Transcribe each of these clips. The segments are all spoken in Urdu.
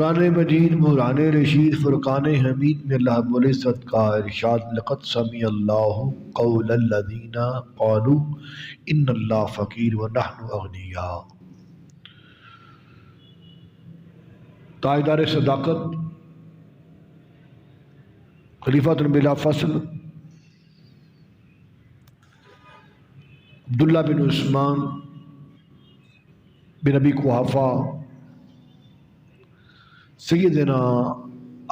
قرآن مجید قرآن رشید فرقان حمید میں اللہ رب العزت کا ارشاد لقد سمع اللہ قول الذین قالوا ان اللہ فقیر ونحن اغنیاء۔ تاجدار صداقت خلیفۃ بلا فصل عبداللہ بن عثمان بن ابی قحافہ سیدنا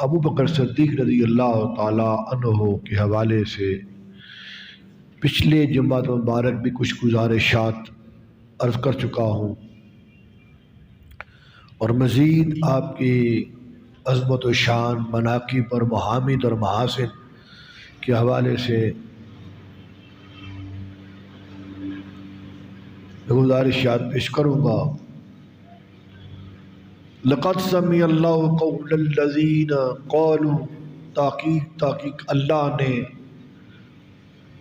ابو بکر صدیق رضی اللہ تعالی عنہ کے حوالے سے پچھلے جمعہ مبارک بھی کچھ گزارشات عرض کر چکا ہوں، اور مزید آپ کی عظمت و شان، مناقب اور محامد اور محاسن کے حوالے سے گزارشات پیش کروں گا۔ لقد سمع اللہ قول الذین قالوا، تحقیق اللہ نے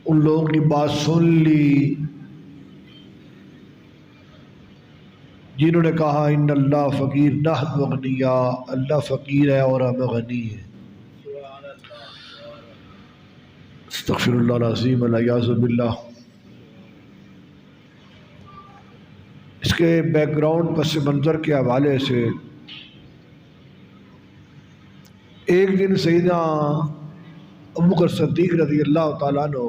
ان لوگوں کی بات سن لی جنہوں نے کہا ان اللہ فقیر نحن اغنیاء، اللہ فقیر ہے اور ہم غنی ہیں۔ استغفر اللہ العظیم والعیاذ باللہ۔ اس کے بیک گراؤنڈ پس منظر کے حوالے سے ایک دن سیدنا ابو بکر صدیق رضی اللہ تعالیٰ عنہ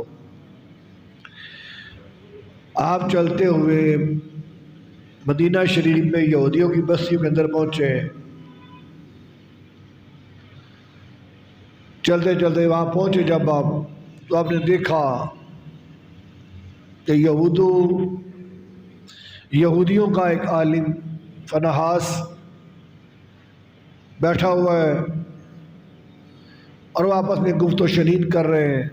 آپ چلتے ہوئے مدینہ شریف میں یہودیوں کی بستیوں کے اندر پہنچے۔ چلتے چلتے وہاں پہنچے جب آپ تو آپ نے دیکھا کہ یہودیوں کا ایک عالم فنحاس بیٹھا ہوا ہے اور وہ آپس میں گفت و شنید کر رہے ہیں۔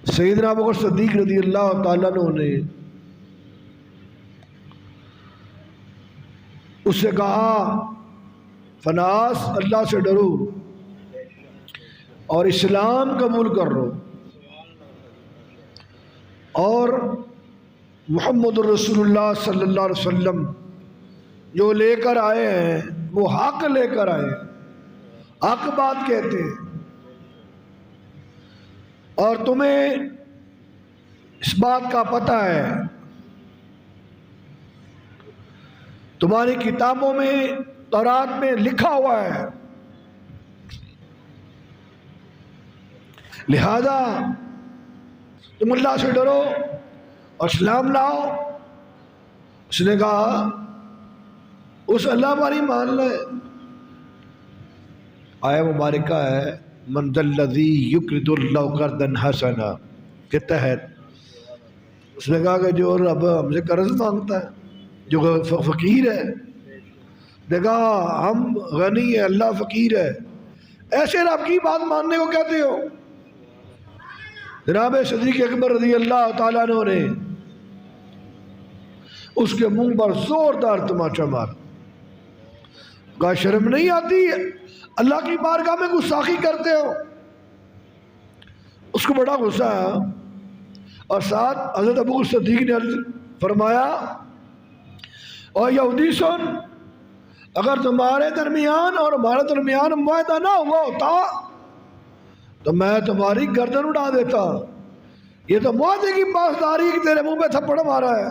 سیدنا ابو بکر صدیق رضی اللہ تعالیٰ عنہ نے اس سے کہا فنحاس اللہ سے ڈرو اور اسلام قبول کر لو اور محمد الرسول اللہ صلی اللہ علیہ وسلم جو لے کر آئے ہیں وہ حق لے کر آئے ہیں، حق بات کہتے ہیں، اور تمہیں اس بات کا پتہ ہے، تمہاری کتابوں میں تورات میں لکھا ہوا ہے، لہذا تم اللہ سے ڈرو اور اسلام لاؤ۔ اس نے کہا اس اللہ پر ہی مان لے۔ آیہ مبارکہ ہے من ذا الذی یقرض اللہ قرضا حسنا کے تحت اس نے کہا کہ جو رب ہم سے قرض مانگتا ہے، جو فقیر ہے، دیکھا ہم غنی ہیں، اللہ فقیر ہے، ایسے رب کی بات ماننے کو کہتے ہو؟ جناب صدیق اکبر رضی اللہ تعالیٰ عنہ نے اس کے منہ پر زوردار تماچا مارا، کہا شرم نہیں آتی، اللہ کی بارگاہ میں گستاخی کرتے ہو؟ اس کو بڑا غصہ آیا، اور ساتھ حضرت ابو بکر صدیق نے فرمایا اور یہودی سن، اگر تمہارے درمیان اور ہمارے درمیان معاہدہ نہ ہوا ہوتا تو میں تمہاری گردن اڑا دیتا۔ یہ تو معاہدے کی پاسداری کہ تیرے منہ پہ تھپڑ مارا ہے،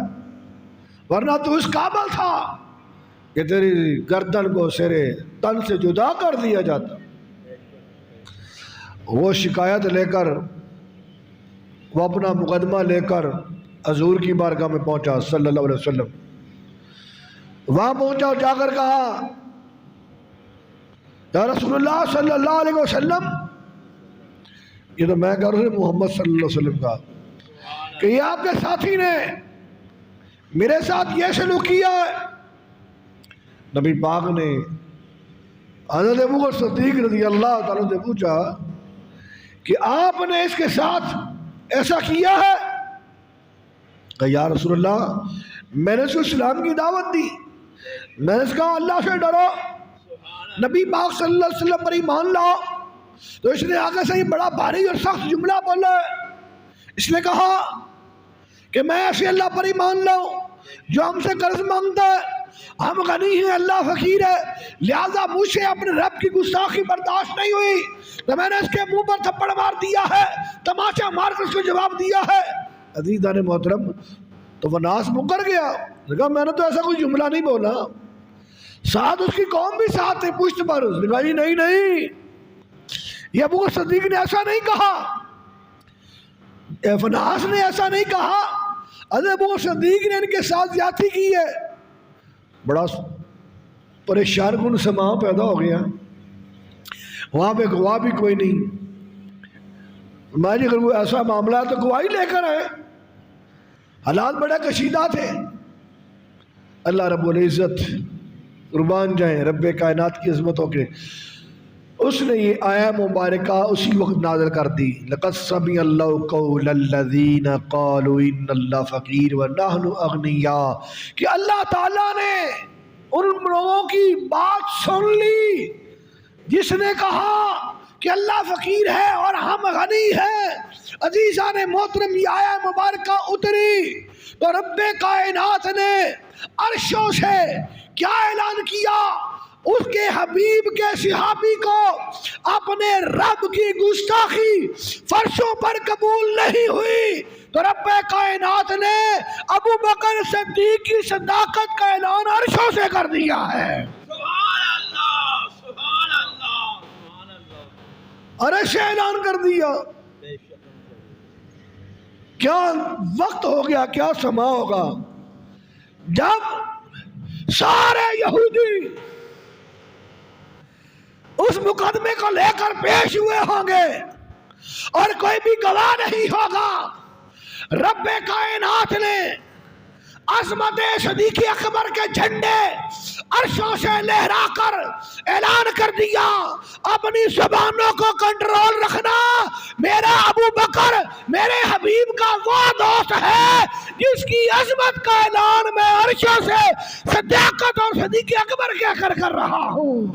ورنہ تو اس قابل تھا کہ تیری گردن کو سرے تن سے جدا کر دیا جاتا۔ وہ شکایت لے کر، وہ اپنا مقدمہ لے کر حضور کی بارگاہ میں پہنچا صلی اللہ علیہ وسلم۔ وہاں پہنچا اور جا کر کہا یا رسول اللہ صلی اللہ علیہ وسلم، یہ تو میں کہہ رہا ہوں محمد صلی اللہ علیہ وسلم کا، کہ یہ آپ کے ساتھی نے میرے ساتھ یہ سلوک کیا ہے۔ نبی پاک نے حضرت ابو بکر صدیق رضی اللہ تعالیٰ سے پوچھا کہ آپ نے اس کے ساتھ ایسا کیا ہے؟ کہ یا رسول اللہ میں نے اس کو اسلام کی دعوت دی، میں نے اس کہا اللہ سے ڈرو، نبی پاک صلی اللہ علیہ وسلم پر ایمان لاؤ، تو اس نے آگے سے ہی بڑا بھاری اور سخت جملہ بولا ہے۔ اس نے کہا کہ میں ایسے اللہ پر ایمان لاؤں جو ہم سے قرض مانگتا ہے ہم غنی ہیں اللہ فقیر ہے، لہذا مجھ سے اپنے رب کی گستاخی برداشت نہیں ہوئی تو میں نے اس کے منہ پر تھپڑ مار دیا ہے، تماچا مار کر اس کو جواب دیا ہے۔ عزیزان محترم، تو وناس مکر گیا، کہا میں نے تو ایسا کوئی جملہ نہیں بولا، ساتھ اس کی قوم بھی ساتھ تھے پشت پر، اس نے کہا نہیں نہیں، یہ ابو بکر صدیق نے ایسا نہیں کہا، وناس نے ایسا نہیں کہا، حضرت ابو بکر صدیق نے ان کے ساتھ زیادتی کی ہے۔ بڑا پریشان کن سماں پیدا ہو گیا، وہاں پہ گواہ بھی کوئی نہیں، میں اگر کوئی ایسا معاملہ ہے تو گواہی لے کر آئے، حالات بڑے کشیدہ تھے۔ اللہ رب العزت قربان جائیں رب کائنات کی عظمتوں کے، اس نے یہ آیہ مبارکہ اسی وقت نازل کر دی، لَقَدْ سَمِعَ اللَّهُ قَوْلَ الَّذِينَ قَالُوا إِنَّ اللَّهَ فَقِيرٌ وَنَحْنُ أَغْنِيَاءُ، کہ اللہ تعالیٰ نے ان لوگوں کی بات سن لی جس نے کہا کہ اللہ فقیر ہے اور ہم غنی ہیں۔ عزیزان محترم، یہ آیہ مبارکہ اتری تو رب کائنات نے عرشوں سے کیا اعلان کیا؟ اس کے حبیب کے صحابی کو اپنے رب کی گستاخی فرشوں پر قبول نہیں ہوئی تو رب کائنات نے ابو بکر صدیق کی صداقت کا اعلان عرشوں سے کر دیا ہے۔ سبحان اللہ، سبحان اللہ، سبحان اللہ، عرش سے اعلان کر دیا۔ کیا وقت ہو گیا، کیا سما ہوگا جب سارے یہودی اس مقدمے کو لے کر پیش ہوئے ہوں گے اور کوئی بھی گواہ نہیں ہوگا۔ رب کائنات نے عظمت صدیق اکبر کے جھنڈے عرشوں سے لہرا کر اعلان کر دیا، اپنی زبانوں کو کنٹرول رکھنا، میرا ابو بکر میرے حبیب کا وہ دوست ہے جس کی عظمت کا اعلان میں عرشوں سے صداقت اور صدیق اکبر کہہ کر رہا ہوں۔